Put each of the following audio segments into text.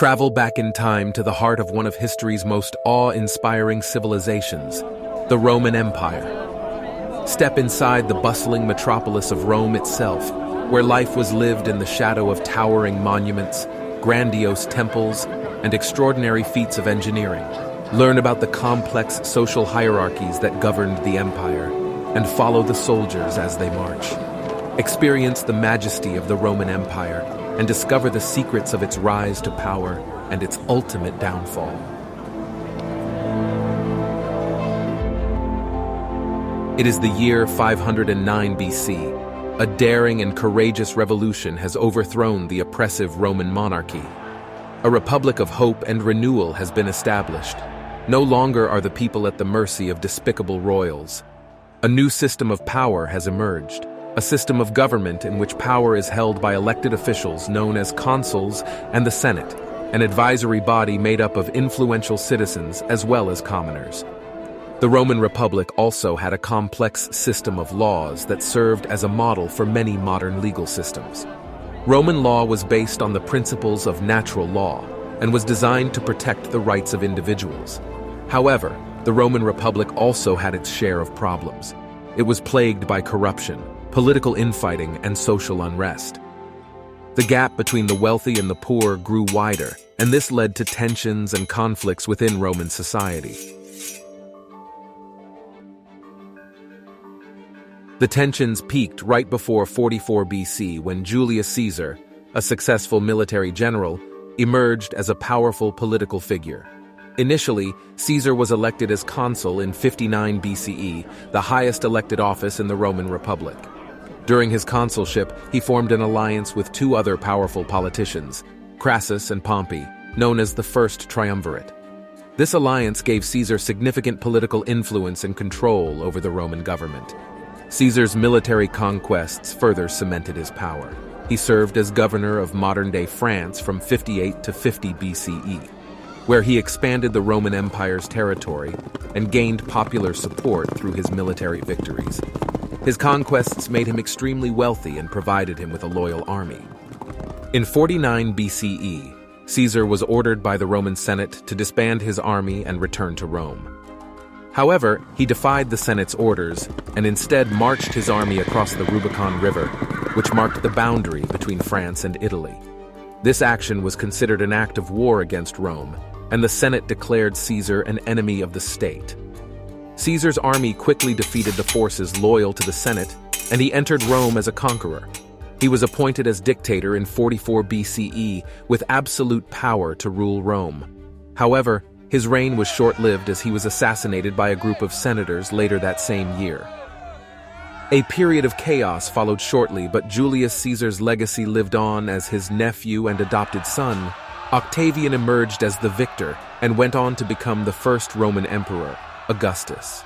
Travel back in time to the heart of one of history's most awe-inspiring civilizations, the Roman Empire. Step inside the bustling metropolis of Rome itself, where life was lived in the shadow of towering monuments, grandiose temples, and extraordinary feats of engineering. Learn about the complex social hierarchies that governed the empire, and follow the soldiers as they march. Experience the majesty of the Roman Empire, and discover the secrets of its rise to power and its ultimate downfall. It is the year 509 BC. A daring and courageous revolution has overthrown the oppressive Roman monarchy. A republic of hope and renewal has been established. No longer are the people at the mercy of despicable royals. A new system of power has emerged. A system of government in which power is held by elected officials known as consuls and the Senate, an advisory body made up of influential citizens as well as commoners. The Roman Republic also had a complex system of laws that served as a model for many modern legal systems. Roman law was based on the principles of natural law and was designed to protect the rights of individuals. However, the Roman Republic also had its share of problems. It was plagued by corruption, political infighting, and social unrest. The gap between the wealthy and the poor grew wider, and this led to tensions and conflicts within Roman society. The tensions peaked right before 44 BC when Julius Caesar, a successful military general, emerged as a powerful political figure. Initially, Caesar was elected as consul in 59 BCE, the highest elected office in the Roman Republic. During his consulship, he formed an alliance with two other powerful politicians, Crassus and Pompey, known as the First Triumvirate. This alliance gave Caesar significant political influence and control over the Roman government. Caesar's military conquests further cemented his power. He served as governor of modern-day France from 58 to 50 BCE, where he expanded the Roman Empire's territory and gained popular support through his military victories. His conquests made him extremely wealthy and provided him with a loyal army. In 49 BCE, Caesar was ordered by the Roman Senate to disband his army and return to Rome. However, he defied the Senate's orders and instead marched his army across the Rubicon River, which marked the boundary between France and Italy. This action was considered an act of war against Rome, and the Senate declared Caesar an enemy of the state. Caesar's army quickly defeated the forces loyal to the Senate, and he entered Rome as a conqueror. He was appointed as dictator in 44 BCE with absolute power to rule Rome. However, his reign was short-lived as he was assassinated by a group of senators later that same year. A period of chaos followed shortly, but Julius Caesar's legacy lived on as his nephew and adopted son, Octavian, emerged as the victor and went on to become the first Roman emperor, Augustus.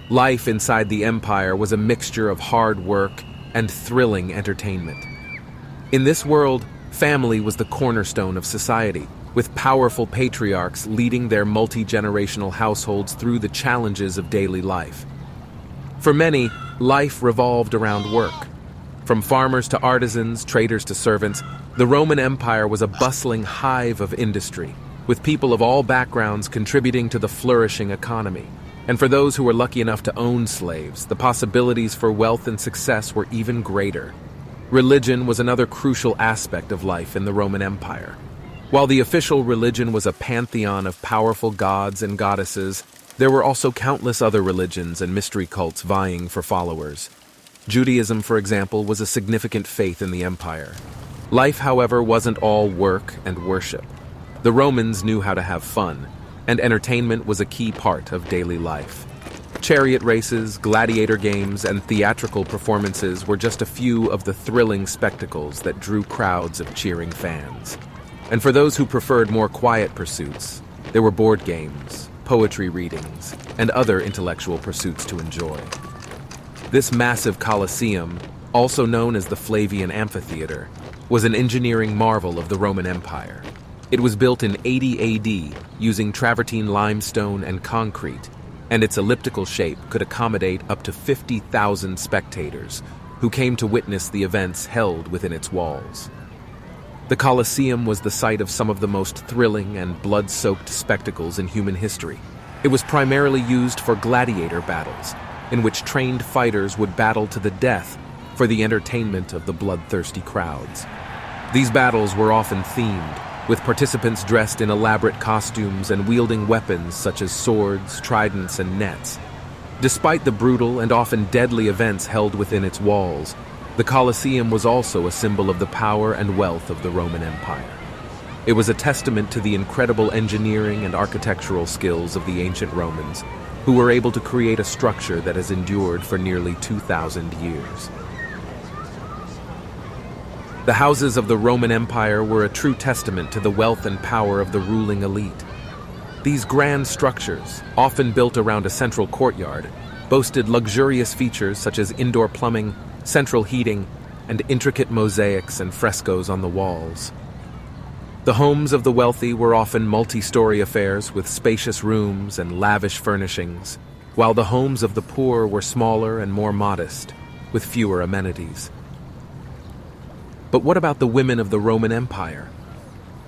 Life inside the empire was a mixture of hard work and thrilling entertainment. In this world, family was the cornerstone of society, with powerful patriarchs leading their multi-generational households through the challenges of daily life. For many, life revolved around work. From farmers to artisans, traders to servants, the Roman Empire was a bustling hive of industry, with people of all backgrounds contributing to the flourishing economy. And for those who were lucky enough to own slaves, the possibilities for wealth and success were even greater. Religion was another crucial aspect of life in the Roman Empire. While the official religion was a pantheon of powerful gods and goddesses, there were also countless other religions and mystery cults vying for followers. Judaism, for example, was a significant faith in the empire. Life, however, wasn't all work and worship. The Romans knew how to have fun, and entertainment was a key part of daily life. Chariot races, gladiator games, and theatrical performances were just a few of the thrilling spectacles that drew crowds of cheering fans. And for those who preferred more quiet pursuits, there were board games, poetry readings, and other intellectual pursuits to enjoy. This massive Colosseum, also known as the Flavian Amphitheater, was an engineering marvel of the Roman Empire. It was built in 80 AD using travertine limestone and concrete, and its elliptical shape could accommodate up to 50,000 spectators, who came to witness the events held within its walls. The Colosseum was the site of some of the most thrilling and blood-soaked spectacles in human history. It was primarily used for gladiator battles, in which trained fighters would battle to the death for the entertainment of the bloodthirsty crowds. These battles were often themed, with participants dressed in elaborate costumes and wielding weapons such as swords, tridents, and nets. Despite the brutal and often deadly events held within its walls, the Colosseum was also a symbol of the power and wealth of the Roman Empire. It was a testament to the incredible engineering and architectural skills of the ancient Romans, who were able to create a structure that has endured for nearly 2,000 years. The houses of the Roman Empire were a true testament to the wealth and power of the ruling elite. These grand structures, often built around a central courtyard, boasted luxurious features such as indoor plumbing, central heating, and intricate mosaics and frescoes on the walls. The homes of the wealthy were often multi-story affairs with spacious rooms and lavish furnishings, while the homes of the poor were smaller and more modest, with fewer amenities. But what about the women of the Roman Empire?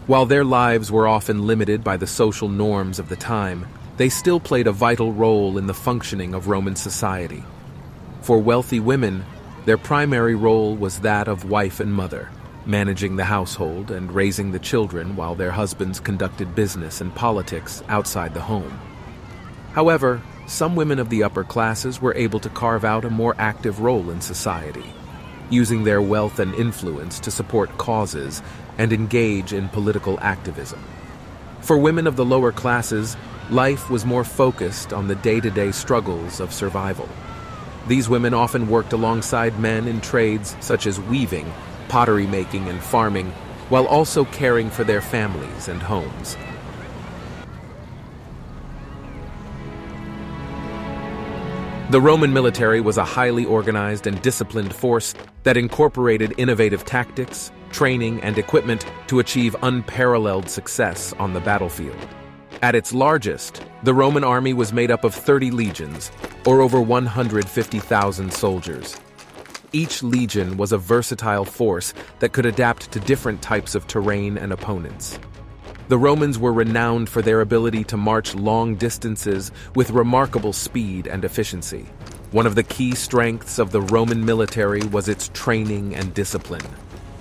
While their lives were often limited by the social norms of the time, they still played a vital role in the functioning of Roman society. For wealthy women, their primary role was that of wife and mother, managing the household and raising the children while their husbands conducted business and politics outside the home. However, some women of the upper classes were able to carve out a more active role in society, using their wealth and influence to support causes and engage in political activism. For women of the lower classes, life was more focused on the day-to-day struggles of survival. These women often worked alongside men in trades such as weaving, pottery making, and farming, while also caring for their families and homes. The Roman military was a highly organized and disciplined force that incorporated innovative tactics, training, and equipment to achieve unparalleled success on the battlefield. At its largest, the Roman army was made up of 30 legions, or over 150,000 soldiers. Each legion was a versatile force that could adapt to different types of terrain and opponents. The Romans were renowned for their ability to march long distances with remarkable speed and efficiency. One of the key strengths of the Roman military was its training and discipline.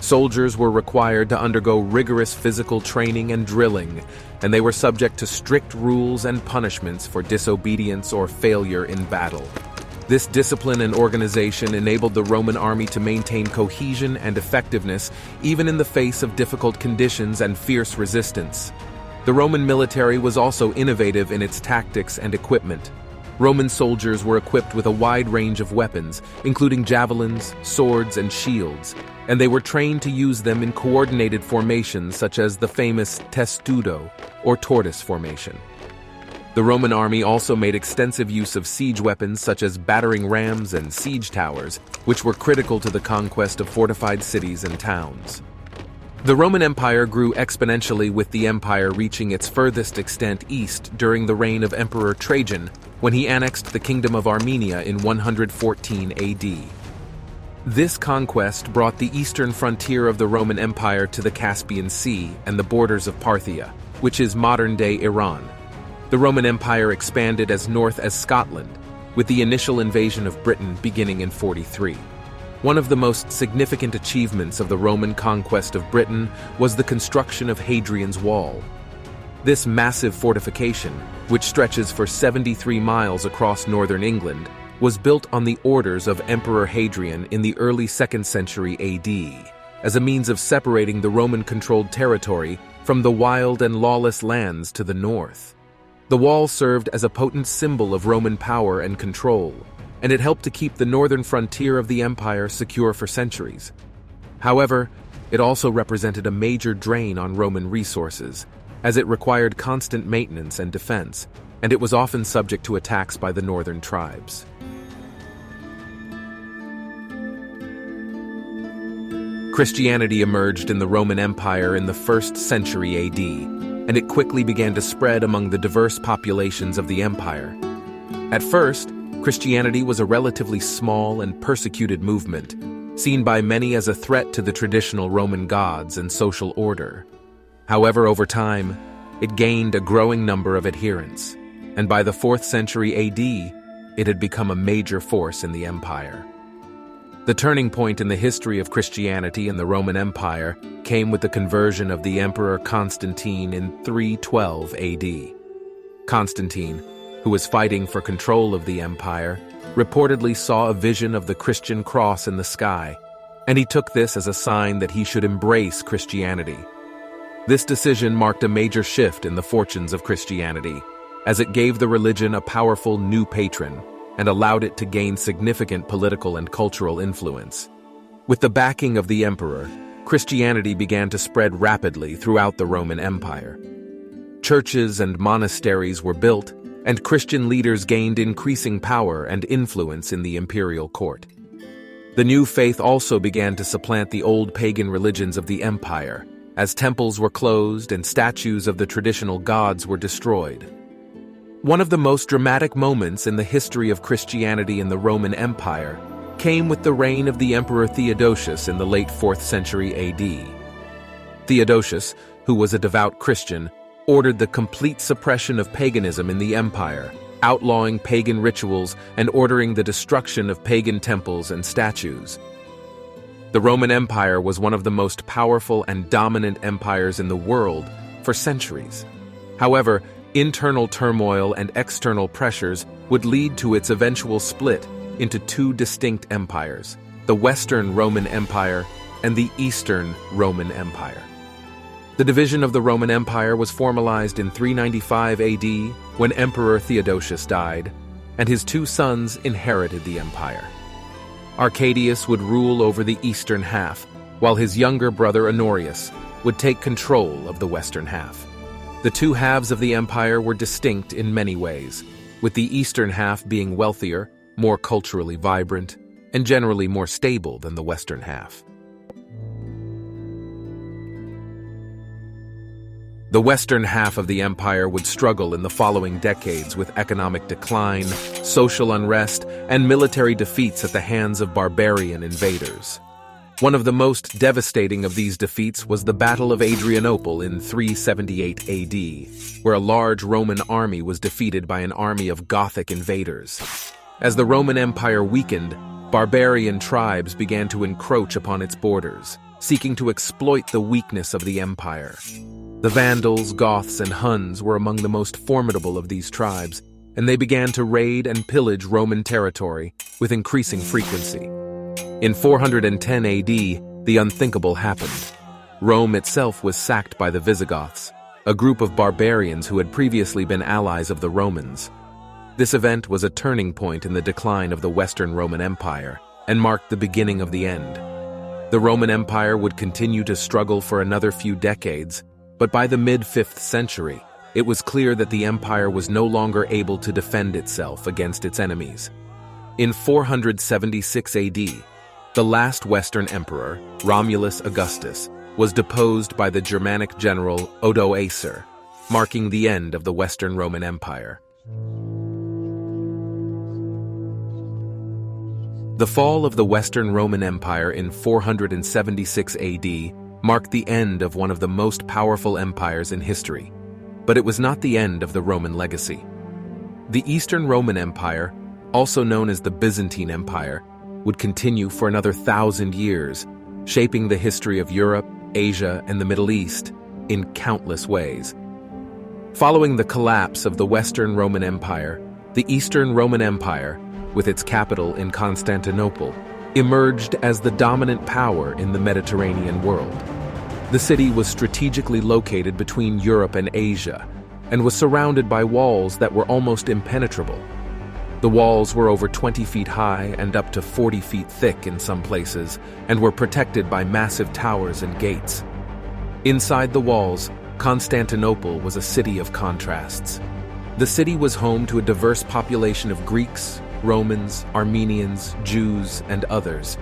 Soldiers were required to undergo rigorous physical training and drilling, and they were subject to strict rules and punishments for disobedience or failure in battle. This discipline and organization enabled the Roman army to maintain cohesion and effectiveness even in the face of difficult conditions and fierce resistance. The Roman military was also innovative in its tactics and equipment. Roman soldiers were equipped with a wide range of weapons, including javelins, swords, and shields, and they were trained to use them in coordinated formations such as the famous testudo, or tortoise formation. The Roman army also made extensive use of siege weapons such as battering rams and siege towers, which were critical to the conquest of fortified cities and towns. The Roman Empire grew exponentially, with the empire reaching its furthest extent east during the reign of Emperor Trajan, when he annexed the Kingdom of Armenia in 114 AD. This conquest brought the eastern frontier of the Roman Empire to the Caspian Sea and the borders of Parthia, which is modern-day Iran. The Roman Empire expanded as north as Scotland, with the initial invasion of Britain beginning in 43. One of the most significant achievements of the Roman conquest of Britain was the construction of Hadrian's Wall. This massive fortification, which stretches for 73 miles across northern England, was built on the orders of Emperor Hadrian in the early 2nd century AD, as a means of separating the Roman-controlled territory from the wild and lawless lands to the north. The wall served as a potent symbol of Roman power and control, and it helped to keep the northern frontier of the empire secure for centuries. However, it also represented a major drain on Roman resources, as it required constant maintenance and defense, and it was often subject to attacks by the northern tribes. Christianity emerged in the Roman Empire in the 1st century AD, and it quickly began to spread among the diverse populations of the empire. At first, Christianity was a relatively small and persecuted movement, seen by many as a threat to the traditional Roman gods and social order. However, over time, it gained a growing number of adherents, and by the 4th century AD, it had become a major force in the empire. The turning point in the history of Christianity in the Roman Empire came with the conversion of the Emperor Constantine in 312 AD. Constantine, who was fighting for control of the empire, reportedly saw a vision of the Christian cross in the sky, and he took this as a sign that he should embrace Christianity. This decision marked a major shift in the fortunes of Christianity, as it gave the religion a powerful new patron and allowed it to gain significant political and cultural influence. With the backing of the emperor, Christianity began to spread rapidly throughout the Roman Empire. Churches and monasteries were built, and Christian leaders gained increasing power and influence in the imperial court. The new faith also began to supplant the old pagan religions of the empire, as temples were closed and statues of the traditional gods were destroyed. One of the most dramatic moments in the history of Christianity in the Roman Empire came with the reign of the Emperor Theodosius in the late 4th century AD. Theodosius, who was a devout Christian, ordered the complete suppression of paganism in the empire, outlawing pagan rituals and ordering the destruction of pagan temples and statues. The Roman Empire was one of the most powerful and dominant empires in the world for centuries. However, internal turmoil and external pressures would lead to its eventual split into two distinct empires, the Western Roman Empire and the Eastern Roman Empire. The division of the Roman Empire was formalized in 395 AD when Emperor Theodosius died, and his two sons inherited the empire. Arcadius would rule over the eastern half, while his younger brother Honorius would take control of the western half. The two halves of the empire were distinct in many ways, with the eastern half being wealthier, more culturally vibrant, and generally more stable than the western half. The western half of the empire would struggle in the following decades with economic decline, social unrest, and military defeats at the hands of barbarian invaders. One of the most devastating of these defeats was the Battle of Adrianople in 378 AD, where a large Roman army was defeated by an army of Gothic invaders. As the Roman Empire weakened, barbarian tribes began to encroach upon its borders, seeking to exploit the weakness of the empire. The Vandals, Goths, and Huns were among the most formidable of these tribes, and they began to raid and pillage Roman territory with increasing frequency. In 410 AD, the unthinkable happened. Rome itself was sacked by the Visigoths, a group of barbarians who had previously been allies of the Romans. This event was a turning point in the decline of the Western Roman Empire and marked the beginning of the end. The Roman Empire would continue to struggle for another few decades, but by the mid-5th century, it was clear that the empire was no longer able to defend itself against its enemies. In 476 AD, the last Western emperor, Romulus Augustus, was deposed by the Germanic general Odoacer, marking the end of the Western Roman Empire. The fall of the Western Roman Empire in 476 AD marked the end of one of the most powerful empires in history, but it was not the end of the Roman legacy. The Eastern Roman Empire, also known as the Byzantine Empire, would continue for another 1,000 years, shaping the history of Europe, Asia, and the Middle East in countless ways. Following the collapse of the Western Roman Empire, the Eastern Roman Empire, with its capital in Constantinople, emerged as the dominant power in the Mediterranean world. The city was strategically located between Europe and Asia, and was surrounded by walls that were almost impenetrable. The walls were over 20 feet high and up to 40 feet thick in some places, and were protected by massive towers and gates. Inside the walls, Constantinople was a city of contrasts. The city was home to a diverse population of Greeks, Romans, Armenians, Jews, and others,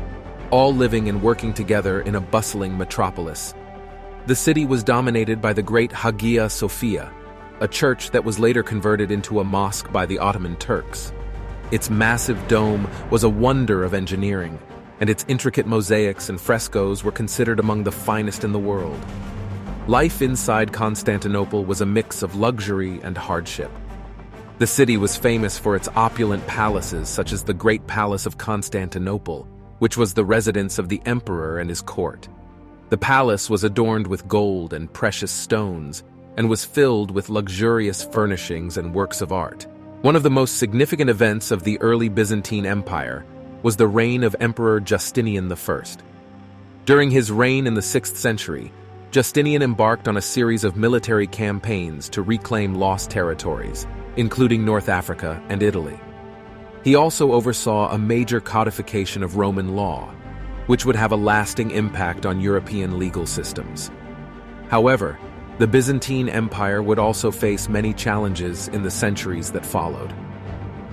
all living and working together in a bustling metropolis. The city was dominated by the great Hagia Sophia, a church that was later converted into a mosque by the Ottoman Turks. Its massive dome was a wonder of engineering, and its intricate mosaics and frescoes were considered among the finest in the world. Life inside Constantinople was a mix of luxury and hardship. The city was famous for its opulent palaces, such as the Great Palace of Constantinople, which was the residence of the emperor and his court. The palace was adorned with gold and precious stones, and was filled with luxurious furnishings and works of art. One of the most significant events of the early Byzantine Empire was the reign of Emperor Justinian I. During his reign in the 6th century, Justinian embarked on a series of military campaigns to reclaim lost territories, including North Africa and Italy. He also oversaw a major codification of Roman law, which would have a lasting impact on European legal systems. However, the Byzantine Empire would also face many challenges in the centuries that followed.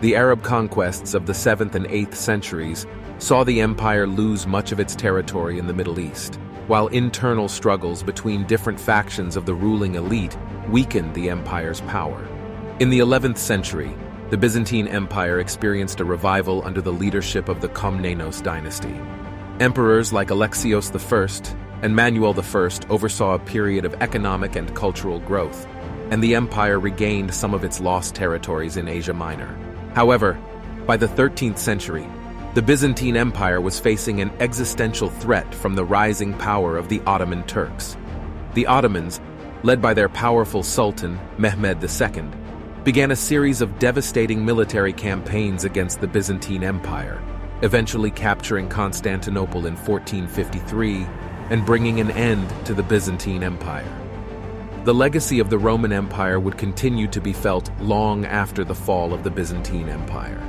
The Arab conquests of the 7th and 8th centuries saw the empire lose much of its territory in the Middle East, while internal struggles between different factions of the ruling elite weakened the empire's power. In the 11th century, the Byzantine Empire experienced a revival under the leadership of the Komnenos dynasty. Emperors like Alexios I and Manuel I oversaw a period of economic and cultural growth, and the empire regained some of its lost territories in Asia Minor. However, by the 13th century, the Byzantine Empire was facing an existential threat from the rising power of the Ottoman Turks. The Ottomans, led by their powerful Sultan, Mehmed II, began a series of devastating military campaigns against the Byzantine Empire, eventually capturing Constantinople in 1453 and bringing an end to the Byzantine Empire. The legacy of the Roman Empire would continue to be felt long after the fall of the Byzantine Empire.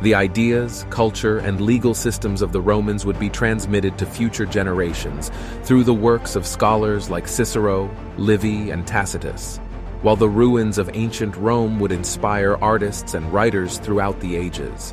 The ideas, culture, and legal systems of the Romans would be transmitted to future generations through the works of scholars like Cicero, Livy, and Tacitus, while the ruins of ancient Rome would inspire artists and writers throughout the ages.